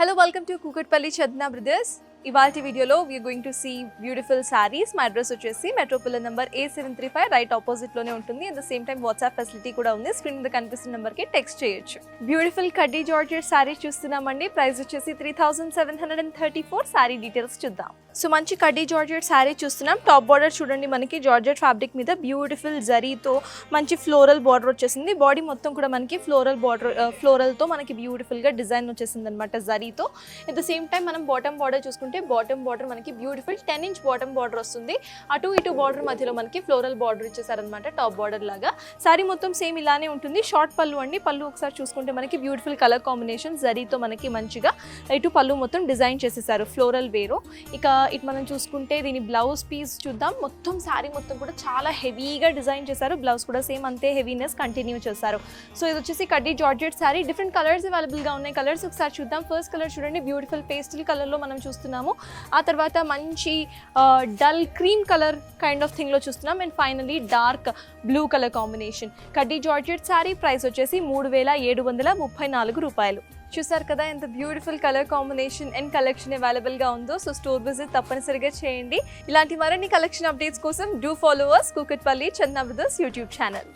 Hello, welcome to Kukatpalli Chadna Brothers. ఇవాల్టి వీడియోలో we're going to see beautiful saris. మా address వచ్చేసి మెట్రోపిల్లర్ number A735 right opposite లోనే ఉంటుంది. At the same time WhatsApp facility కూడా ఉంది. స్క్రీన్ మీద కనిపిస్తున్న నెంబర్ కి టెక్స్ట్ చేయొచ్చు. బ్యూటిఫుల్ కడ్డీ జార్జెట్ సారీ చూస్తున్నామండి. ప్రైస్ వచ్చేసి 3734. సారీ డీటెయిల్స్ చూద్దాం. సో మంచి కడ్డీ జార్జెట్ సారీ చూస్తున్నాం. టాప్ బార్డర్ చూడండి, మనకి జార్జెట్ ఫ్యాబ్రిక్ మీద బ్యూటిఫుల్ జరీతో మంచి ఫ్లోరల్ బార్డర్ వచ్చేసింది. బాడీ మొత్తం కూడా మనకి ఫ్లోరల్తో మనకి బ్యూటిఫుల్గా డిజైన్ వచ్చేసింది అనమాట జరీతో. అట్ ద సేమ్ టైం మనం బాటమ్ బార్డర్ చూసుకుంటే బాటమ్ బార్డర్ మనకి బ్యూటిఫుల్ 10 ఇంచ్ బాటమ్ బార్డర్ వస్తుంది. అటు ఇటు బార్డర్ మధ్యలో మనకి ఫ్లోరల్ బార్డర్ ఇచ్చేసారనమాట టాప్ బార్డర్ లాగా. సారీ మొత్తం సేమ్ ఇలానే ఉంటుంది. షార్ట్ పళ్ళు అండి. పళ్ళు ఒకసారి చూసుకుంటే మనకి బ్యూటిఫుల్ కలర్ కాంబినేషన్ జరీతో మనకి మంచిగా ఇటు పళ్ళు మొత్తం డిజైన్ చేసేసారు ఫ్లోరల్ వేలో. ఇక ఇటు మనం చూసుకుంటే దీని బ్లౌజ్ పీస్ చూద్దాం. మొత్తం సారీ మొత్తం కూడా చాలా హెవీగా డిజైన్ చేశారు. బ్లౌజ్ కూడా సేమ్ అంతే హెవీనెస్ కంటిన్యూ చేశారు. సో ఇది వచ్చేసి కడ్డీ జార్జెట్ సారీ. డిఫరెంట్ కలర్స్ అవైలబుల్గా ఉన్నాయి. కలర్స్ ఒకసారి చూద్దాం. ఫస్ట్ కలర్ చూడండి, బ్యూటిఫుల్ పేస్టల్ కలర్లో మనం చూస్తున్నాము. ఆ తర్వాత మంచి dull cream colour kind of థింగ్లో చూస్తున్నాం. And finally dark blue colour combination. కడ్డీ జార్జెట్ సారీ ప్రైస్ వచ్చేసి 3734 రూపాయలు. చూసారు కదా ఎంత beautiful colour combination and collection అవైలబుల్గా ఉందో. సో స్టోర్ విజిట్ తప్పనిసరిగా చేయండి. ఇలాంటి మరిన్ని కలెక్షన్ అప్డేట్స్ కోసం do follow us Kukatpally Chandana Brothers YouTube channel.